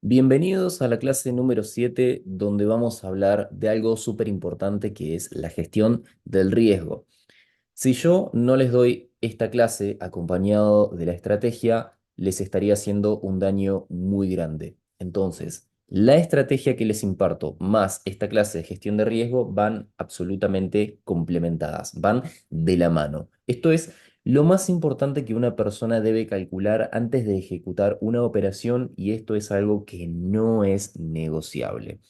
Bienvenidos a la clase número 7, donde vamos a hablar de algo súper importante que es la gestión del riesgo. Si yo no les doy esta clase acompañado de la estrategia, les estaría haciendo un daño muy grande. Entonces, la estrategia que les imparto más esta clase de gestión de riesgo van absolutamente complementadas, van de la mano. Esto es lo más importante que una persona debe calcular antes de ejecutar una operación y esto es algo que no es negociable.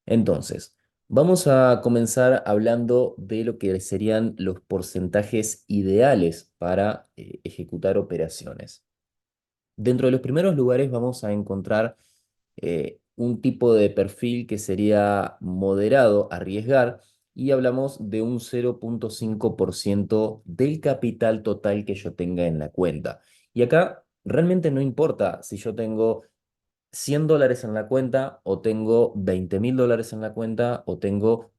Entonces, vamos a comenzar hablando de lo que serían los porcentajes ideales para ejecutar operaciones. Dentro de los primeros lugares vamos a encontrar un tipo de perfil que sería moderado, arriesgar, y hablamos de un 0,5% del capital total que yo tenga en la cuenta. Y acá realmente no importa si yo tengo $100 en la cuenta o tengo $20.000 en la cuenta o tengo,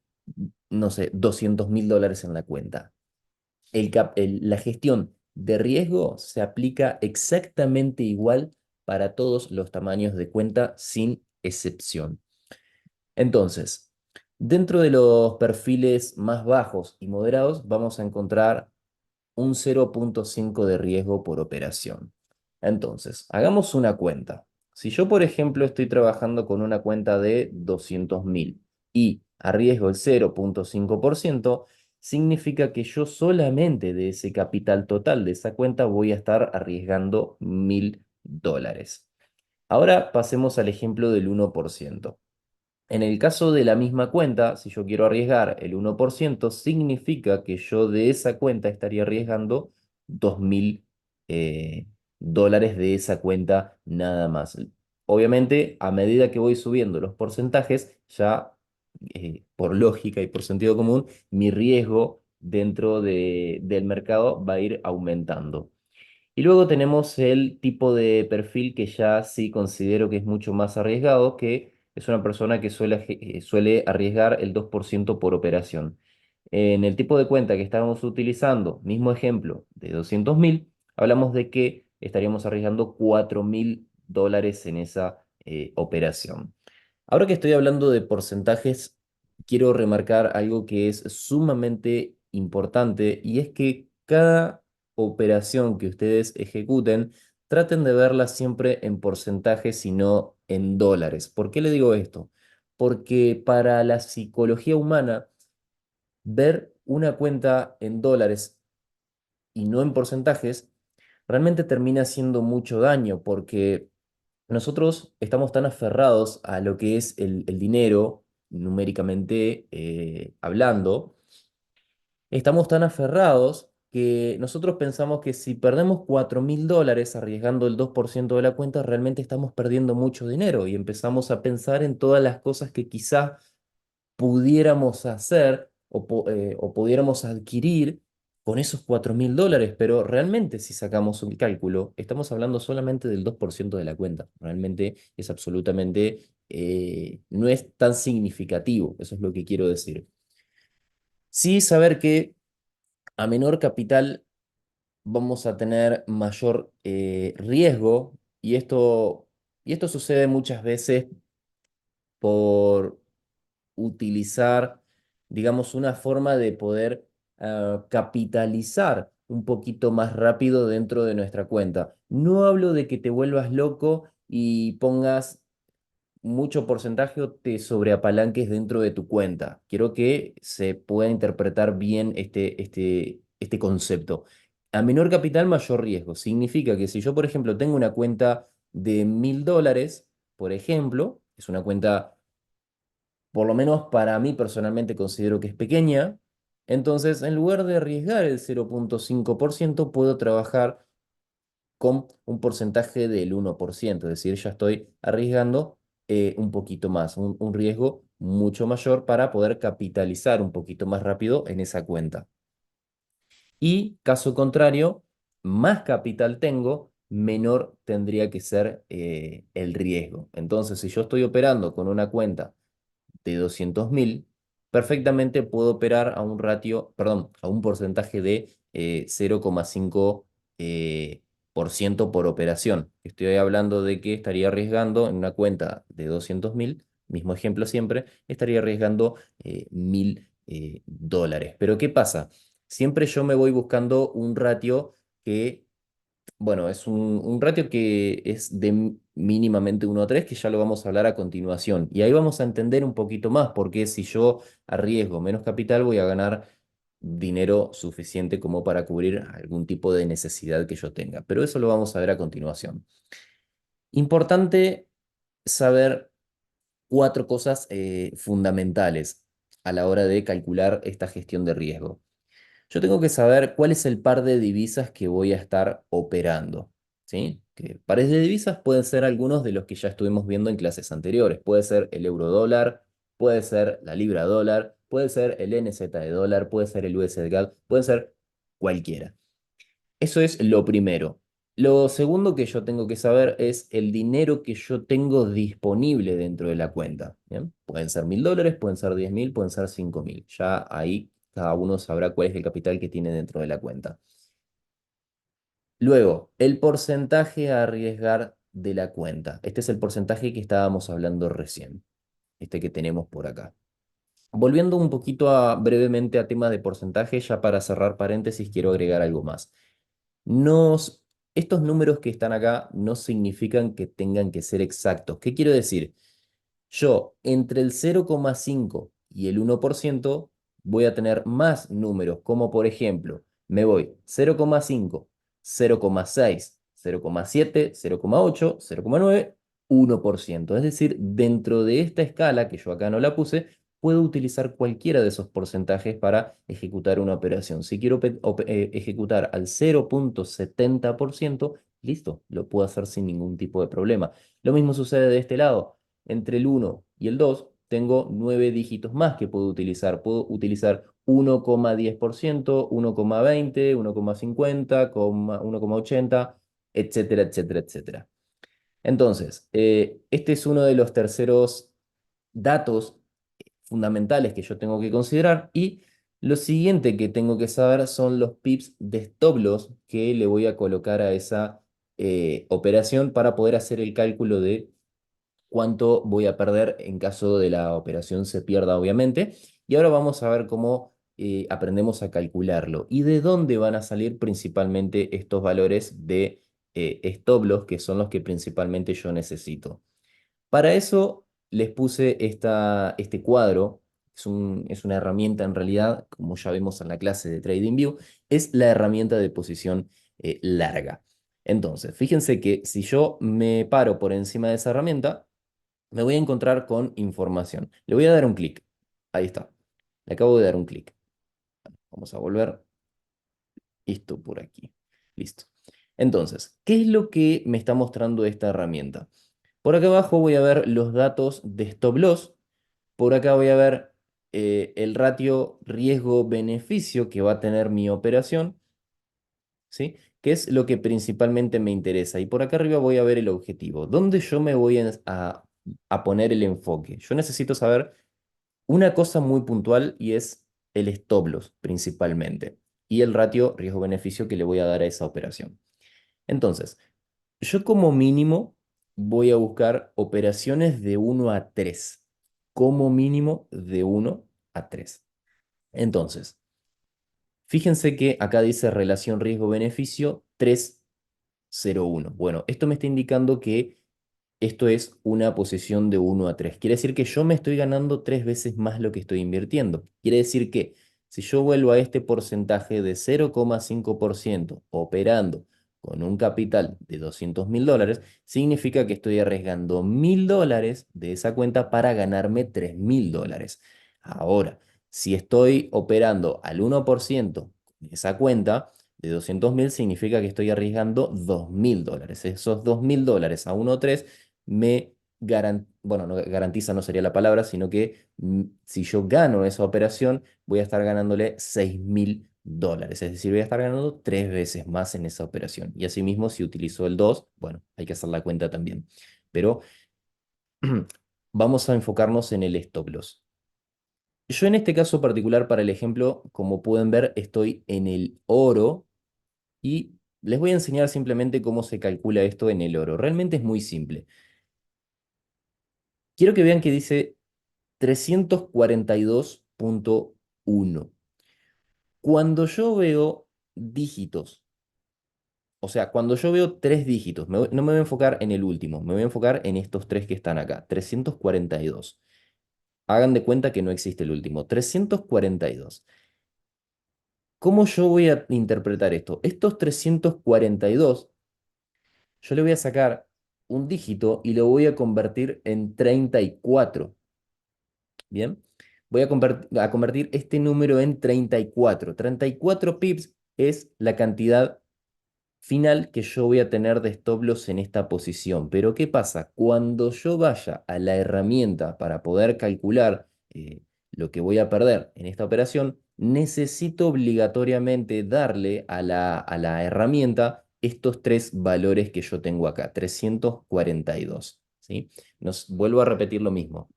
no sé, $200.000 en la cuenta. La gestión de riesgo se aplica exactamente igual para todos los tamaños de cuenta sin excepción. Entonces, dentro de los perfiles más bajos y moderados vamos a encontrar un 0,5 de riesgo por operación. Entonces, hagamos una cuenta. Si yo, por ejemplo, estoy trabajando con una cuenta de 200.000 y arriesgo el 0,5%, significa que yo solamente de ese capital total de esa cuenta voy a estar arriesgando $1.000. Ahora pasemos al ejemplo del 1%. En el caso de la misma cuenta, si yo quiero arriesgar el 1%, significa que yo de esa cuenta estaría arriesgando 2.000 dólares de esa cuenta nada más. Obviamente, a medida que voy subiendo los porcentajes, ya por lógica y por sentido común, mi riesgo dentro del mercado va a ir aumentando. Y luego tenemos el tipo de perfil que ya sí considero que es mucho más arriesgado, que es una persona que suele arriesgar el 2% por operación. En el tipo de cuenta que estábamos utilizando, mismo ejemplo de 200.000, hablamos de que estaríamos arriesgando $4.000 en esa operación. Ahora que estoy hablando de porcentajes, quiero remarcar algo que es sumamente importante y es que cada operación que ustedes ejecuten, traten de verla siempre en porcentajes y no en dólares. ¿Por qué le digo esto? Porque para la psicología humana, ver una cuenta en dólares y no en porcentajes realmente termina haciendo mucho daño porque nosotros estamos tan aferrados a lo que es el dinero, numéricamente hablando, estamos tan aferrados que nosotros pensamos que si perdemos $4.000 arriesgando el 2% de la cuenta, realmente estamos perdiendo mucho dinero y empezamos a pensar en todas las cosas que quizá pudiéramos hacer o pudiéramos adquirir con esos $4.000, pero realmente si sacamos un cálculo, estamos hablando solamente del 2% de la cuenta. Realmente es absolutamente, no es tan significativo, eso es lo que quiero decir. Sí saber que a menor capital vamos a tener mayor riesgo y esto sucede muchas veces por utilizar, digamos, una forma de poder capitalizar un poquito más rápido dentro de nuestra cuenta. No hablo de que te vuelvas loco y pongas mucho porcentaje o te sobreapalanques dentro de tu cuenta. Quiero que se pueda interpretar bien este concepto. A menor capital, mayor riesgo. Significa que si yo, por ejemplo, tengo una cuenta de $1.000, por ejemplo, es una cuenta por lo menos para mí personalmente considero que es pequeña, entonces en lugar de arriesgar el 0,5%, puedo trabajar con un porcentaje del 1%, es decir, ya estoy arriesgando un poquito más, un riesgo mucho mayor para poder capitalizar un poquito más rápido en esa cuenta. Y caso contrario, más capital tengo, menor tendría que ser el riesgo. Entonces, si yo estoy operando con una cuenta de 200.000, perfectamente puedo operar a un ratio, perdón, a un porcentaje de 0,5 por ciento por operación. Estoy hablando de que estaría arriesgando en una cuenta de 200.000, mismo ejemplo siempre, estaría arriesgando 1.000 dólares. Pero ¿qué pasa? Siempre yo me voy buscando un ratio que, bueno, es un ratio que es de mínimamente 1 a 3, que ya lo vamos a hablar a continuación. Y ahí vamos a entender un poquito más, porque si yo arriesgo menos capital, voy a ganar dinero suficiente como para cubrir algún tipo de necesidad que yo tenga. Pero eso lo vamos a ver a continuación. Importante saber cuatro cosas fundamentales a la hora de calcular esta gestión de riesgo. Yo tengo que saber cuál es el par de divisas que voy a estar operando, ¿sí? Que pares de divisas pueden ser algunos de los que ya estuvimos viendo en clases anteriores. Puede ser el euro dólar, puede ser la libra dólar, puede ser el NZ de dólar, puede ser el USD CAD, puede ser cualquiera. Eso es lo primero. Lo segundo que yo tengo que saber es el dinero que yo tengo disponible dentro de la cuenta. ¿Bien? Pueden ser 1.000 dólares, pueden ser 10.000, pueden ser 5.000. Ya ahí cada uno sabrá cuál es el capital que tiene dentro de la cuenta. Luego, el porcentaje a arriesgar de la cuenta. Este es el porcentaje que estábamos hablando recién, este que tenemos por acá. Volviendo un poquito brevemente a temas de porcentaje, ya para cerrar paréntesis, quiero agregar algo más. Nos, Estos números que están acá no significan que tengan que ser exactos. ¿Qué quiero decir? Yo entre el 0,5 y el 1% voy a tener más números, como por ejemplo, me voy 0,5, 0,6, 0,7, 0,8, 0,9, 1%. Es decir, dentro de esta escala, que yo acá no la puse, puedo utilizar cualquiera de esos porcentajes para ejecutar una operación. Si quiero ejecutar al 0,70%, listo, lo puedo hacer sin ningún tipo de problema. Lo mismo sucede de este lado. Entre el 1 y el 2 tengo 9 dígitos más que puedo utilizar. Puedo utilizar 1,10%, 1,20, 1,50, 1,80, etcétera, etcétera, etcétera. Entonces, este es uno de los terceros datos fundamentales que yo tengo que considerar. Y lo siguiente que tengo que saber son los pips de stop loss que le voy a colocar a esa operación para poder hacer el cálculo de cuánto voy a perder en caso de la operación se pierda, obviamente. Y ahora vamos a ver cómo aprendemos a calcularlo y de dónde van a salir principalmente estos valores de stop loss, que son los que principalmente yo necesito. Para eso les puse este cuadro. Es una herramienta en realidad, como ya vimos en la clase de TradingView, es la herramienta de posición larga. Entonces, fíjense que si yo me paro por encima de esa herramienta, me voy a encontrar con información. Le voy a dar un clic. Ahí está. Le acabo de dar un clic. Vamos a volver. Esto por aquí. Listo. Entonces, ¿qué es lo que me está mostrando esta herramienta? Por acá abajo voy a ver los datos de stop loss. Por acá voy a ver el ratio riesgo-beneficio que va a tener mi operación, ¿sí? Que es lo que principalmente me interesa. Y por acá arriba voy a ver el objetivo. ¿Dónde yo me voy a poner el enfoque? Yo necesito saber una cosa muy puntual y es el stop loss principalmente y el ratio riesgo-beneficio que le voy a dar a esa operación. Entonces, yo como mínimo voy a buscar operaciones de 1 a 3. Como mínimo de 1 a 3. Entonces, fíjense que acá dice relación riesgo-beneficio 3,01. Bueno, esto me está indicando que esto es una posición de 1 a 3. Quiere decir que yo me estoy ganando 3 veces más lo que estoy invirtiendo. Quiere decir que si yo vuelvo a este porcentaje de 0,5% operando con un capital de 200.000 dólares, significa que estoy arriesgando 1.000 dólares de esa cuenta para ganarme 3.000 dólares. Ahora, si estoy operando al 1% de esa cuenta, de 200.000 significa que estoy arriesgando 2.000 dólares. Esos 2.000 dólares a 1,3 me bueno, no garantiza, no sería la palabra, sino que si yo gano esa operación, voy a estar ganándole 6.000 dólares. Es decir, voy a estar ganando 3 veces más en esa operación. Y asimismo, si utilizo el 2, bueno, hay que hacer la cuenta también. Pero vamos a enfocarnos en el stop loss. Yo en este caso particular, para el ejemplo, como pueden ver, estoy en el oro y Les voy a enseñar simplemente cómo se calcula esto en el oro. Realmente es muy simple. Quiero que vean que dice 342,1. Cuando yo veo dígitos, o sea, cuando yo veo tres dígitos, no me voy a enfocar en el último, me voy a enfocar en estos tres que están acá, 342. Hagan de cuenta que no existe el último, 342. ¿Cómo yo voy a interpretar esto? Estos 342, yo le voy a sacar un dígito y lo voy a convertir en 34. ¿Bien? Voy a convertir este número en 34. 34 pips es la cantidad final que yo voy a tener de stop loss en esta posición. Pero ¿qué pasa? Cuando yo vaya a la herramienta para poder calcular lo que voy a perder en esta operación, necesito obligatoriamente darle a la herramienta estos tres valores que yo tengo acá, 342. ¿Sí? Vuelvo a repetir lo mismo.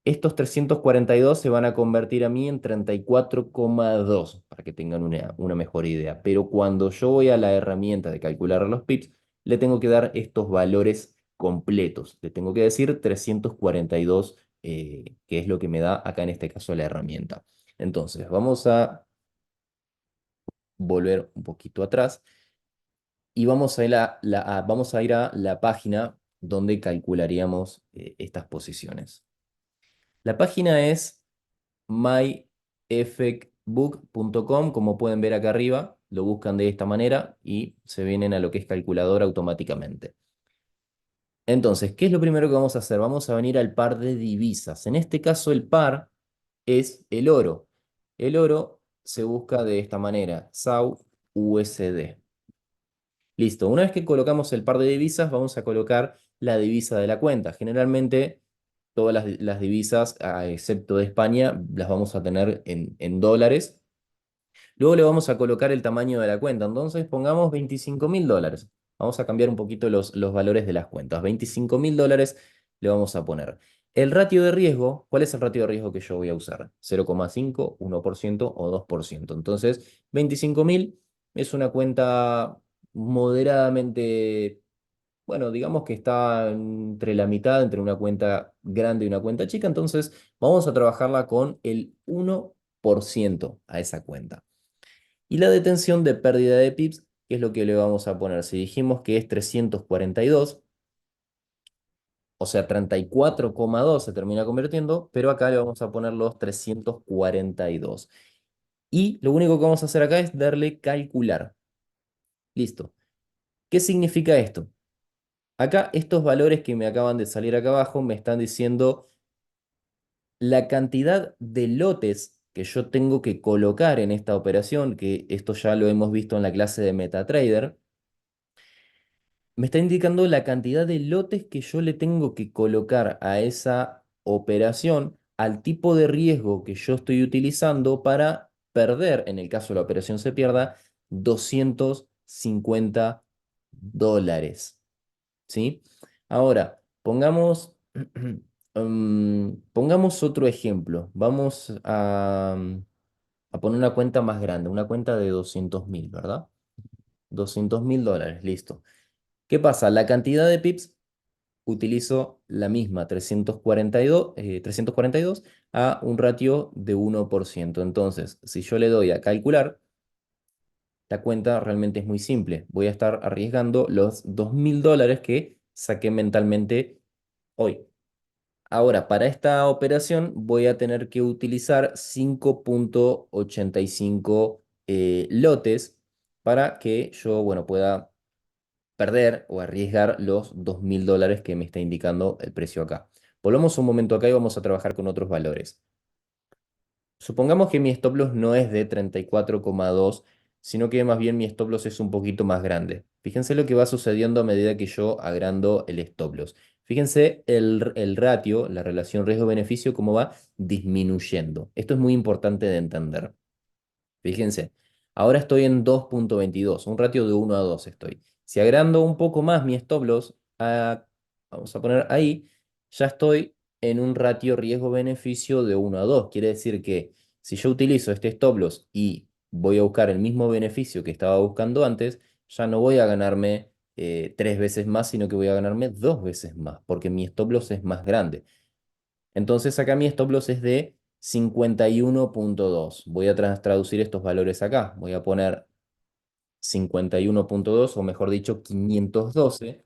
Estos 342 se van a convertir a mí en 34,2 para que tengan una mejor idea. Pero cuando yo voy a la herramienta de calcular los pips, le tengo que dar estos valores completos. Le tengo que decir 342, que es lo que me da acá en este caso la herramienta. Entonces, vamos a volver un poquito atrás y vamos a ir a la página donde calcularíamos estas posiciones. La página es myeffectbook.com, como pueden ver acá arriba, lo buscan de esta manera y se vienen a lo que es calculadora automáticamente. Entonces, ¿qué es lo primero que vamos a hacer? Vamos a venir al par de divisas. En este caso, el par es el oro. El oro se busca de esta manera, SAU USD. Listo, una vez que colocamos el par de divisas, vamos a colocar la divisa de la cuenta. Generalmente, todas las divisas, excepto de España, las vamos a tener en dólares. Luego le vamos a colocar el tamaño de la cuenta. Entonces, pongamos $25.000. Vamos a cambiar un poquito los valores de las cuentas. $25.000 le vamos a poner. El ratio de riesgo, ¿cuál es el ratio de riesgo que yo voy a usar? 0,5, 1% o 2%. Entonces, 25.000 es una cuenta moderadamente, bueno, digamos que está entre la mitad, entre una cuenta grande y una cuenta chica. Entonces, vamos a trabajarla con el 1% a esa cuenta. Y la detención de pérdida de pips, que es lo que le vamos a poner. Si dijimos que es 342, o sea, 34,2 se termina convirtiendo, pero acá le vamos a poner los 342. Y lo único que vamos a hacer acá es darle calcular. Listo. ¿Qué significa esto? Acá estos valores que me acaban de salir acá abajo me están diciendo la cantidad de lotes que yo tengo que colocar en esta operación, que esto ya lo hemos visto en la clase de MetaTrader. Me está indicando la cantidad de lotes que yo le tengo que colocar a esa operación, al tipo de riesgo que yo estoy utilizando para perder, en el caso de la operación se pierda, $250. ¿Sí? Ahora, pongamos otro ejemplo. Vamos a poner una cuenta más grande, una cuenta de 200.000, ¿verdad? $200.000, listo. ¿Qué pasa? La cantidad de pips utilizo la misma, 342 a un ratio de 1%. Entonces, si yo le doy a calcular, la cuenta realmente es muy simple. Voy a estar arriesgando los $2.000 que saqué mentalmente hoy. Ahora, para esta operación voy a tener que utilizar 5,85 lotes para que yo, bueno, pueda perder o arriesgar los $2.000 que me está indicando el precio acá. Volvamos un momento acá y vamos a trabajar con otros valores. Supongamos que mi stop loss no es de 34,2, sino que más bien mi stop loss es un poquito más grande. Fíjense lo que va sucediendo a medida que yo agrando el stop loss. Fíjense el ratio, la relación riesgo-beneficio, cómo va disminuyendo. Esto es muy importante de entender. Fíjense, ahora estoy en 2,22, un ratio de 1 a 2 estoy. Si agrando un poco más mi stop loss, vamos a poner ahí, ya estoy en un ratio riesgo-beneficio de 1 a 2. Quiere decir que si yo utilizo este stop loss y voy a buscar el mismo beneficio que estaba buscando antes, ya no voy a ganarme 3 veces más, sino que voy a ganarme 2 veces más, porque mi stop loss es más grande. Entonces acá mi stop loss es de 51,2. Voy a traducir estos valores acá. Voy a poner 51,2 o mejor dicho 512,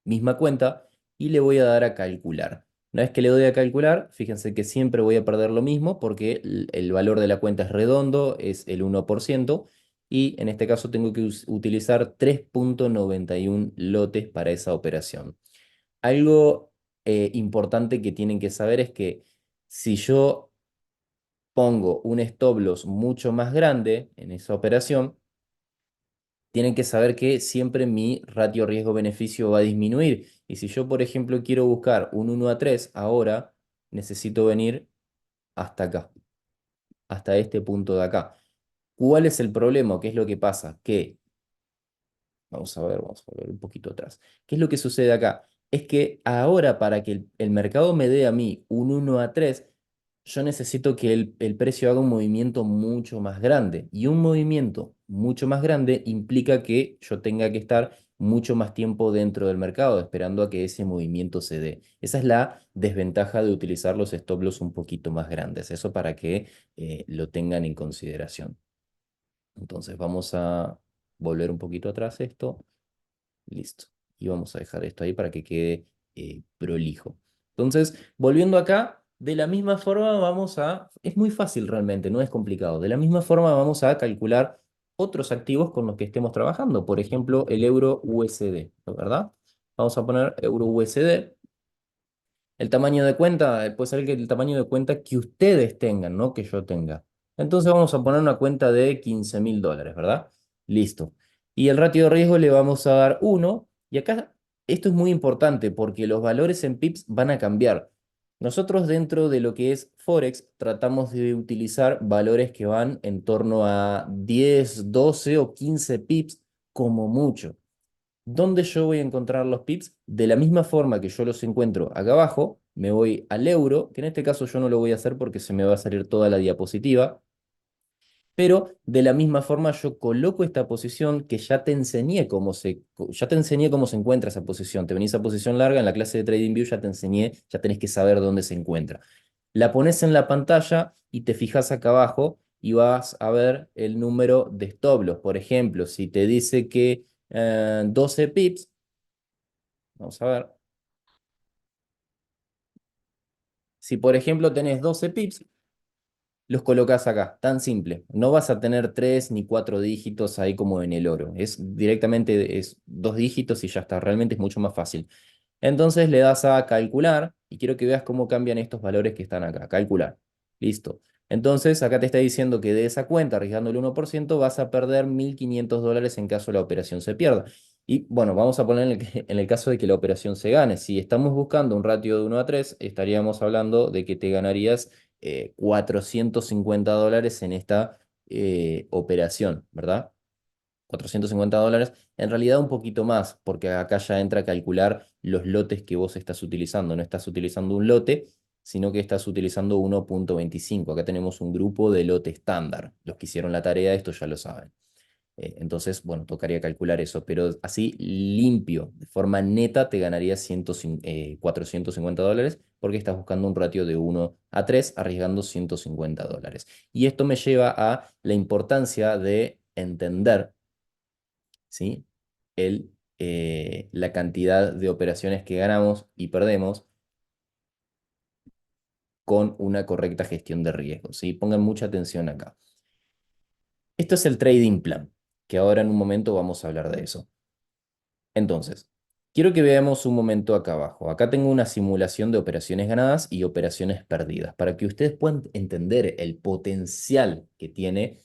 misma cuenta, y le voy a dar a calcular. Una vez que le doy a calcular, fíjense que siempre voy a perder lo mismo porque el valor de la cuenta es redondo, es el 1%, y en este caso tengo que utilizar 3,91 lotes para esa operación. Algo importante que tienen que saber es que si yo pongo un stop loss mucho más grande en esa operación, tienen que saber que siempre mi ratio riesgo-beneficio va a disminuir. Y si yo, por ejemplo, quiero buscar un 1 a 3 ahora, necesito venir hasta acá, hasta este punto de acá. ¿Cuál es el problema? ¿Qué es lo que pasa? Que vamos a ver un poquito atrás. ¿Qué es lo que sucede acá? Es que ahora para que el mercado me dé a mí un 1 a 3, yo necesito que el precio haga un movimiento mucho más grande. Y un movimiento mucho más grande implica que yo tenga que estar mucho más tiempo dentro del mercado, esperando a que ese movimiento se dé. Esa es la desventaja de utilizar los stop loss un poquito más grandes. Eso para que lo tengan en consideración. Entonces vamos a volver un poquito atrás esto. Listo. Y vamos a dejar esto ahí para que quede prolijo. Entonces, volviendo acá, de la misma forma vamos a... Es muy fácil realmente, no es complicado. De la misma forma vamos a calcular otros activos con los que estemos trabajando. Por ejemplo, el euro USD, ¿no? ¿Verdad? Vamos a poner euro USD. El tamaño de cuenta, puede ser que el tamaño de cuenta que ustedes tengan, no que yo tenga. Entonces vamos a poner una cuenta de $15.000, ¿verdad? Listo. Y el ratio de riesgo le vamos a dar 1. Y acá esto es muy importante porque los valores en pips van a cambiar. Nosotros dentro de lo que es Forex tratamos de utilizar valores que van en torno a 10, 12 o 15 pips como mucho. ¿Dónde yo voy a encontrar los pips? De la misma forma que yo los encuentro acá abajo, me voy al euro, que en este caso yo no lo voy a hacer porque se me va a salir toda la diapositiva, pero de la misma forma yo coloco esta posición que ya te enseñé cómo se encuentra esa posición. Te venís a posición larga, en la clase de TradingView ya te enseñé, ya tenés que saber dónde se encuentra. La pones en la pantalla y te fijas acá abajo y vas a ver el número de stop loss. Por ejemplo, si te dice que 12 pips, vamos a ver. Si por ejemplo tenés 12 pips, los colocas acá, tan simple. No vas a tener 3 ni 4 dígitos ahí como en el oro. Es directamente es 2 dígitos y ya está. Realmente es mucho más fácil. Entonces le das a calcular y quiero que veas cómo cambian estos valores que están acá. Calcular. Listo. Entonces acá te está diciendo que de esa cuenta, arriesgando el 1%, vas a perder $1.500 en caso la operación se pierda. Y bueno, vamos a poner en el caso de que la operación se gane. Si estamos buscando un ratio de 1 a 3, estaríamos hablando de que te ganarías $450 en esta operación, ¿verdad? $450, en realidad un poquito más, porque acá ya entra a calcular los lotes que vos estás utilizando. No estás utilizando un lote, sino que estás utilizando 1,25. Acá tenemos un grupo de lote estándar. Los que hicieron la tarea, esto ya lo saben. Entonces, bueno, tocaría calcular eso, pero así limpio, de forma neta, te ganarías $450 porque estás buscando un ratio de 1 a 3, arriesgando $150. Y esto me lleva a la importancia de entender, ¿sí? La cantidad de operaciones que ganamos y perdemos con una correcta gestión de riesgos, ¿sí? Pongan mucha atención acá. Esto es el trading plan, que ahora en un momento vamos a hablar de eso. Entonces, quiero que veamos un momento acá abajo. Acá tengo una simulación de operaciones ganadas y operaciones perdidas, para que ustedes puedan entender el potencial que tiene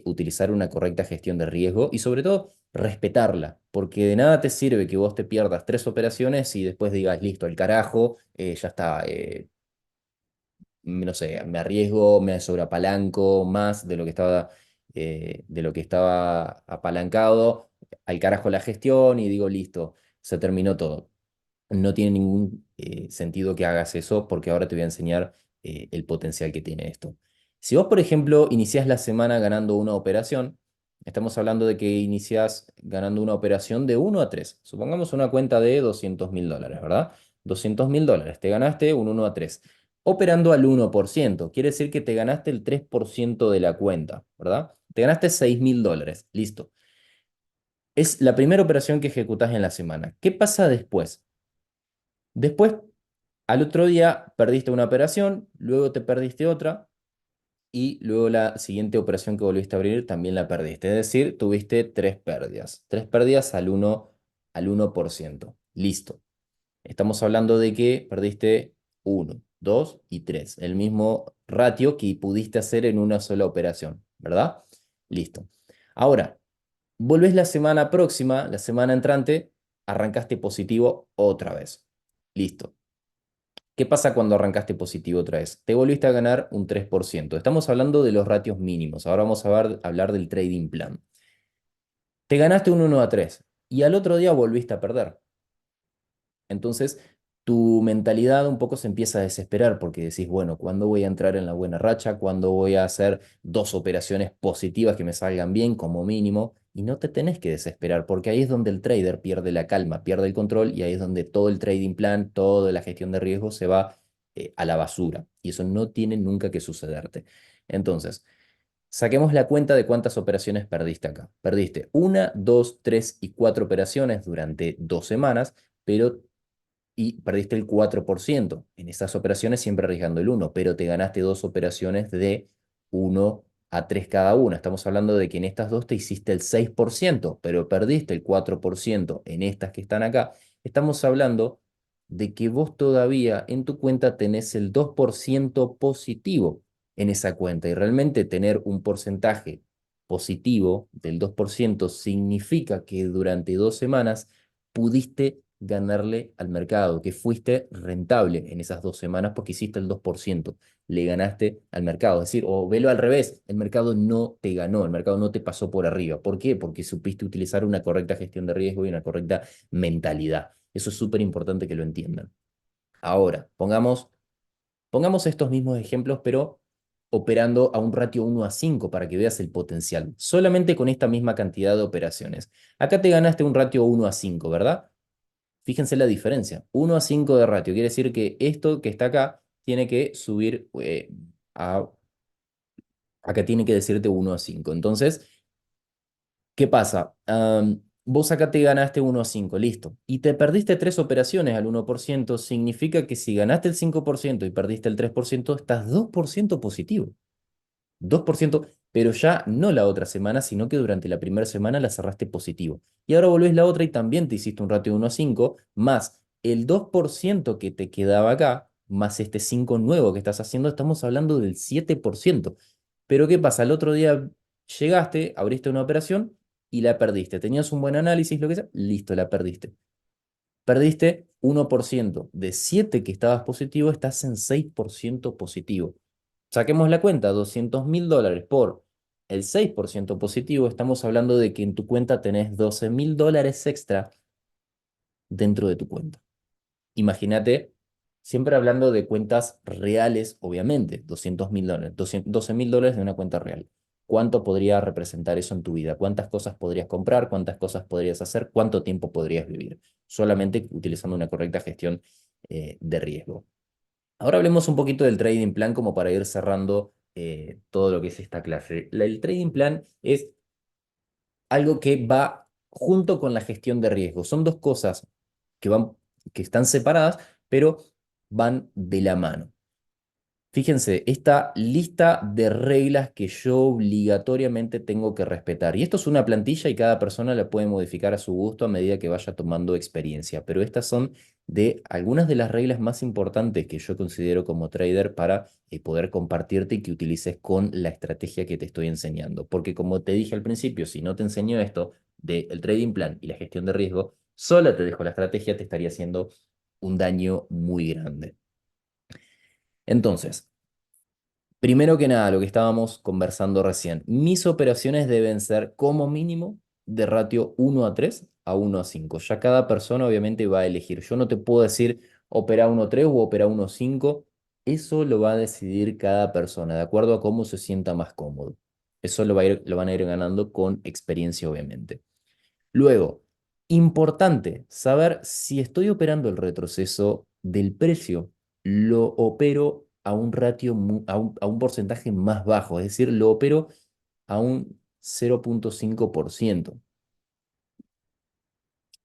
utilizar una correcta gestión de riesgo y sobre todo respetarla, porque de nada te sirve que vos te pierdas 3 operaciones y después digas, listo, el carajo, ya está, no sé, me arriesgo, me sobreapalanco más de lo que estaba apalancado, al carajo la gestión y digo, listo, se terminó todo. No tiene ningún sentido que hagas eso porque ahora te voy a enseñar el potencial que tiene esto. Si vos, por ejemplo, iniciás la semana ganando una operación, estamos hablando de que iniciás ganando una operación de 1 a 3. Supongamos una cuenta de $200.000, ¿verdad? $200.000, te ganaste un 1 a 3. Operando al 1%, quiere decir que te ganaste el 3% de la cuenta, ¿verdad? Te ganaste $6.000, listo. Es la primera operación que ejecutás en la semana. ¿Qué pasa después? Después, al otro día, perdiste una operación, luego te perdiste otra y luego la siguiente operación que volviste a abrir también la perdiste. Es decir, tuviste tres pérdidas. Tres pérdidas al 1%. Listo. Estamos hablando de que perdiste uno, 2 y 3. El mismo ratio que pudiste hacer en una sola operación, ¿verdad? Listo. Ahora, volvés la semana próxima, la semana entrante, arrancaste positivo otra vez. Listo. ¿Qué pasa cuando arrancaste positivo otra vez? Te volviste a ganar un 3%. Estamos hablando de los ratios mínimos. Ahora vamos a hablar del trading plan. Te ganaste un 1 a 3 y al otro día volviste a perder. Entonces, tu mentalidad un poco se empieza a desesperar porque decís, bueno, ¿cuándo voy a entrar en la buena racha? ¿Cuándo voy a hacer dos operaciones positivas que me salgan bien como mínimo? Y no te tenés que desesperar porque ahí es donde el trader pierde la calma, pierde el control y ahí es donde todo el trading plan, toda la gestión de riesgo se va a la basura. Y eso no tiene nunca que sucederte. Entonces, saquemos la cuenta de cuántas operaciones perdiste acá. Perdiste una, dos, tres y cuatro operaciones durante 2 semanas, pero y perdiste el 4%. En esas operaciones siempre arriesgando el 1, pero te ganaste dos operaciones de 1 a 3 cada una. Estamos hablando de que en estas dos te hiciste el 6%, pero perdiste el 4% en estas que están acá. Estamos hablando de que vos todavía en tu cuenta tenés el 2% positivo en esa cuenta y realmente tener un porcentaje positivo del 2% significa que durante 2 semanas pudiste ganarle al mercado, que fuiste rentable en esas 2 semanas porque hiciste el 2%, le ganaste al mercado. Es decir, o velo al revés, el mercado no te ganó, el mercado no te pasó por arriba. ¿Por qué? Porque supiste utilizar una correcta gestión de riesgo y una correcta mentalidad. Eso es súper importante que lo entiendan. Ahora, pongamos estos mismos ejemplos, pero operando a un ratio 1 a 5 para que veas el potencial, solamente con esta misma cantidad de operaciones. Acá te ganaste un ratio 1 a 5, ¿verdad? Fíjense la diferencia. 1 a 5 de ratio. Quiere decir que esto que está acá tiene que subir acá tiene que decirte 1 a 5. Entonces, ¿qué pasa? Vos acá te ganaste 1 a 5, listo. Y te perdiste tres operaciones al 1%. Significa que si ganaste el 5% y perdiste el 3%, estás 2% positivo. 2%, pero ya no la otra semana, sino que durante la primera semana la cerraste positivo. Y ahora volvés la otra y también te hiciste un ratio de 1 a 5, más el 2% que te quedaba acá, más este 5 nuevo que estás haciendo, estamos hablando del 7%. Pero ¿qué pasa? El otro día llegaste, abriste una operación y la perdiste. Tenías un buen análisis, lo que sea, listo, la perdiste. Perdiste 1%. De 7 que estabas positivo, estás en 6% positivo. Saquemos la cuenta, $200.000 por el 6% positivo, estamos hablando de que en tu cuenta tenés $12.000 extra dentro de tu cuenta. Imagínate, siempre hablando de cuentas reales, obviamente, $200.000, $12.000 de una cuenta real. ¿Cuánto podría representar eso en tu vida? ¿Cuántas cosas podrías comprar? ¿Cuántas cosas podrías hacer? ¿Cuánto tiempo podrías vivir? Solamente utilizando una correcta gestión de riesgo. Ahora hablemos un poquito del trading plan como para ir cerrando todo lo que es esta clase. El trading plan es algo que va junto con la gestión de riesgo. Son dos cosas que que están separadas, pero van de la mano. Fíjense, esta lista de reglas que yo obligatoriamente tengo que respetar. Y esto es una plantilla y cada persona la puede modificar a su gusto a medida que vaya tomando experiencia. Pero estas son de algunas de las reglas más importantes que yo considero como trader para poder compartirte y que utilices con la estrategia que te estoy enseñando. Porque como te dije al principio, si no te enseño esto del trading plan y la gestión de riesgo, solo te dejo la estrategia, te estaría haciendo un daño muy grande. Entonces, primero que nada, lo que estábamos conversando recién, mis operaciones deben ser como mínimo de ratio 1 a 3 a 1 a 5. Ya cada persona obviamente va a elegir. Yo no te puedo decir opera 1 a 3 o opera 1 a 5 Eso lo va a decidir cada persona, de acuerdo a cómo se sienta más cómodo. Eso lo van a ir ganando con experiencia, obviamente. Luego, importante saber si estoy operando el retroceso del precio, lo opero a un ratio, a un porcentaje más bajo, es decir, lo opero a un 0,5%.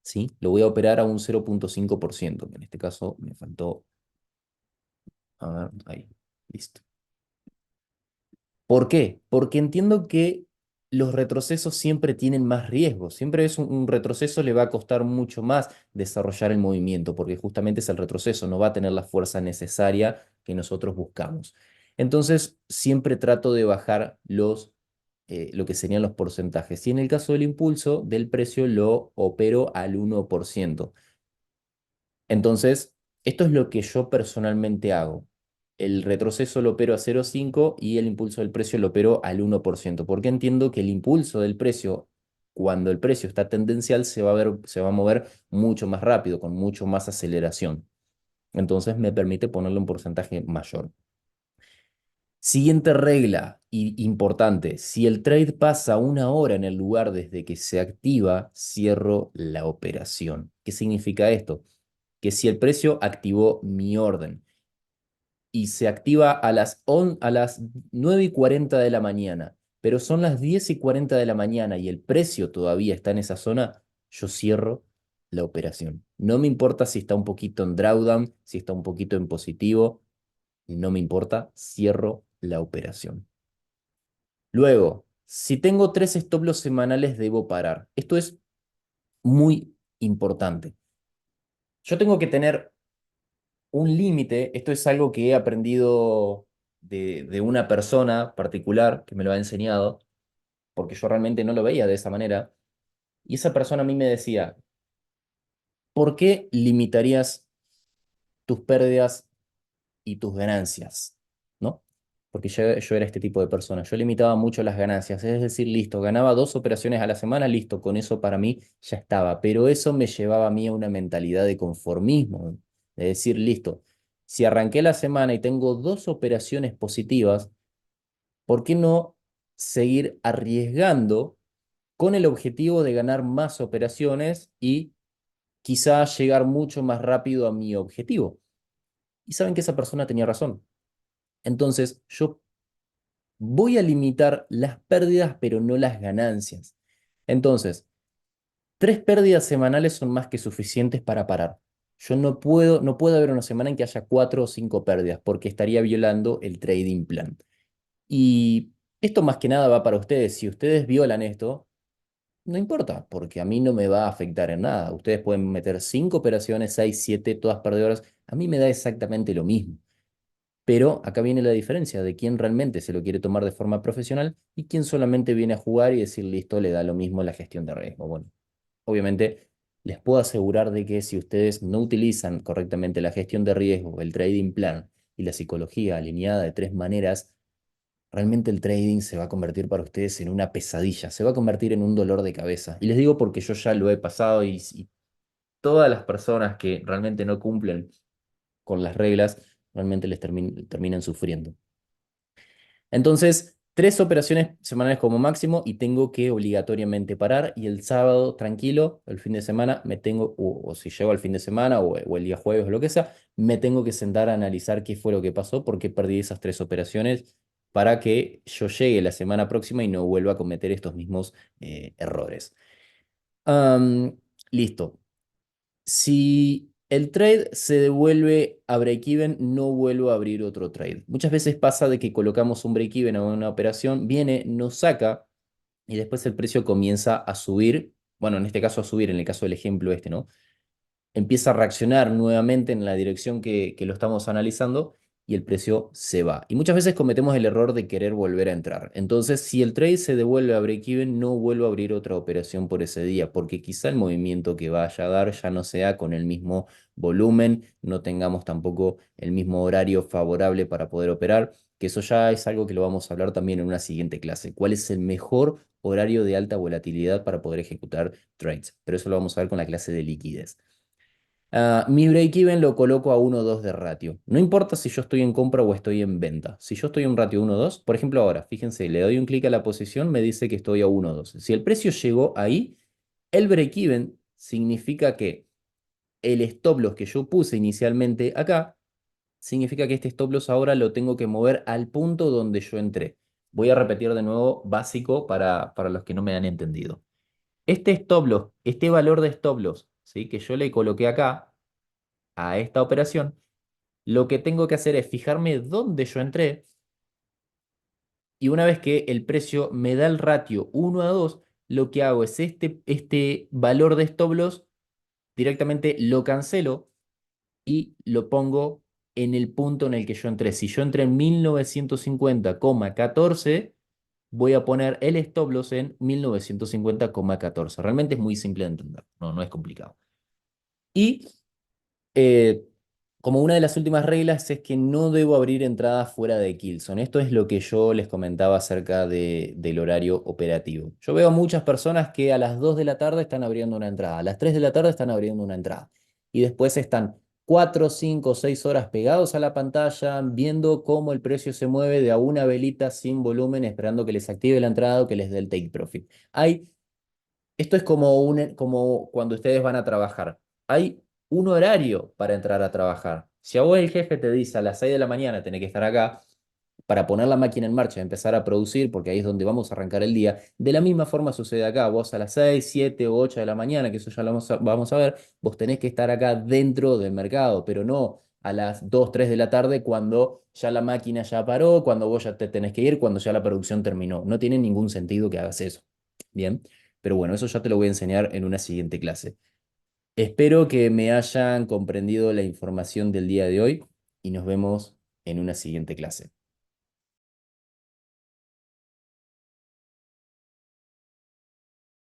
¿Sí? Lo voy a operar a un 0,5%, que en este caso me faltó, a ver, ahí, listo. ¿Por qué? Porque entiendo que los retrocesos siempre tienen más riesgos. Siempre es un retroceso, le va a costar mucho más desarrollar el movimiento, porque justamente es el retroceso, no va a tener la fuerza necesaria que nosotros buscamos. Entonces, siempre trato de bajar lo que serían los porcentajes. Y en el caso del impulso, del precio lo opero al 1%. Entonces, esto es lo que yo personalmente hago. El retroceso lo opero a 0,5 y el impulso del precio lo opero al 1%, porque entiendo que el impulso del precio, cuando el precio está tendencial, se va a mover mucho más rápido, con mucho más aceleración. Entonces me permite ponerle un porcentaje mayor. Siguiente regla importante, si el trade pasa una hora en el lugar desde que se activa, cierro la operación. ¿Qué significa esto? Que si el precio activó mi orden y se activa a las 9:40 de la mañana, pero son las 10:40 de la mañana y el precio todavía está en esa zona, yo cierro la operación. No me importa si está un poquito en drawdown, si está un poquito en positivo, no me importa, cierro la operación. Luego, si tengo 3 stop loss semanales, debo parar. Esto es muy importante. Yo tengo que tener un límite. Esto es algo que he aprendido de una persona particular que me lo ha enseñado, porque yo realmente no lo veía de esa manera. Y esa persona a mí me decía, ¿por qué limitarías tus pérdidas y tus ganancias? ¿No? Porque yo era este tipo de persona. Yo limitaba mucho las ganancias. Es decir, listo, ganaba 2 operaciones a la semana, listo, con eso para mí ya estaba. Pero eso me llevaba a mí a una mentalidad de conformismo. De decir, listo, si arranqué la semana y tengo 2 operaciones positivas, ¿por qué no seguir arriesgando con el objetivo de ganar más operaciones y quizá llegar mucho más rápido a mi objetivo? Y saben que esa persona tenía razón. Entonces, yo voy a limitar las pérdidas, pero no las ganancias. Entonces, 3 pérdidas semanales son más que suficientes para parar. Yo no puedo haber una semana en que haya 4 o 5 pérdidas, porque estaría violando el trading plan. Y esto más que nada va para ustedes. Si ustedes violan esto, no importa, porque a mí no me va a afectar en nada. Ustedes pueden meter 5 operaciones, 6, 7, todas perdedoras. A mí me da exactamente lo mismo. Pero acá viene la diferencia de quién realmente se lo quiere tomar de forma profesional y quién solamente viene a jugar y decir, listo, le da lo mismo la gestión de riesgo. Bueno, obviamente les puedo asegurar de que si ustedes no utilizan correctamente la gestión de riesgo, el trading plan y la psicología alineada de 3 maneras, realmente el trading se va a convertir para ustedes en una pesadilla, se va a convertir en un dolor de cabeza. Y les digo porque yo ya lo he pasado y todas las personas que realmente no cumplen con las reglas, realmente terminan sufriendo. Entonces, 3 operaciones semanales como máximo y tengo que obligatoriamente parar y el sábado tranquilo, el fin de semana, o si llego al fin de semana o el día jueves o lo que sea, me tengo que sentar a analizar qué fue lo que pasó, por qué perdí esas 3 operaciones para que yo llegue la semana próxima y no vuelva a cometer estos mismos errores. Am, listo. Si el trade se devuelve a break-even, no vuelvo a abrir otro trade. Muchas veces pasa de que colocamos un break-even a una operación, viene, nos saca y después el precio comienza a subir. Bueno, en este caso a subir, en el caso del ejemplo este, ¿no? Empieza a reaccionar nuevamente en la dirección que lo estamos analizando y el precio se va. Y muchas veces cometemos el error de querer volver a entrar. Entonces, si el trade se devuelve a break-even, no vuelvo a abrir otra operación por ese día, porque quizá el movimiento que vaya a dar ya no sea con el mismo volumen, no tengamos tampoco el mismo horario favorable para poder operar, que eso ya es algo que lo vamos a hablar también en una siguiente clase. ¿Cuál es el mejor horario de alta volatilidad para poder ejecutar trades? Pero eso lo vamos a ver con la clase de liquidez. Mi break-even lo coloco a 1,2 de ratio. No importa si yo estoy en compra o estoy en venta. Si yo estoy en un ratio 1,2, por ejemplo ahora, fíjense, le doy un clic a la posición, me dice que estoy a 1,2. Si el precio llegó ahí, el break-even significa que el stop loss que yo puse inicialmente acá, significa que este stop loss ahora lo tengo que mover al punto donde yo entré. Voy a repetir de nuevo básico para los que no me han entendido. Este stop loss, este valor de stop loss, ¿sí? Que yo le coloqué acá a esta operación, lo que tengo que hacer es fijarme dónde yo entré y una vez que el precio me da el ratio 1 a 2, lo que hago es este valor de stop loss directamente lo cancelo y lo pongo en el punto en el que yo entré. Si yo entré en 1950,14, voy a poner el stop loss en 1950,14. Realmente es muy simple de entender, no es complicado. Y eh, como una de las últimas reglas es que no debo abrir entradas fuera de Killzone. Esto es lo que yo les comentaba acerca del horario operativo. Yo veo muchas personas que a las 2 de la tarde están abriendo una entrada, a las 3 de la tarde están abriendo una entrada. Y después están 4, 5, 6 horas pegados a la pantalla, viendo cómo el precio se mueve de a una velita sin volumen, esperando que les active la entrada o que les dé el take profit. Esto es como cuando ustedes van a trabajar. Hay un horario para entrar a trabajar. Si a vos el jefe te dice a las 6 de la mañana tenés que estar acá para poner la máquina en marcha y empezar a producir, porque ahí es donde vamos a arrancar el día, de la misma forma sucede acá. Vos a las 6, 7 o 8 de la mañana, que eso ya lo vamos a ver, vos tenés que estar acá dentro del mercado, pero no a las 2, 3 de la tarde cuando ya la máquina ya paró, cuando vos ya te tenés que ir, cuando ya la producción terminó. No tiene ningún sentido que hagas eso. Bien. Pero bueno, eso ya te lo voy a enseñar en una siguiente clase. Espero que me hayan comprendido la información del día de hoy y nos vemos en una siguiente clase.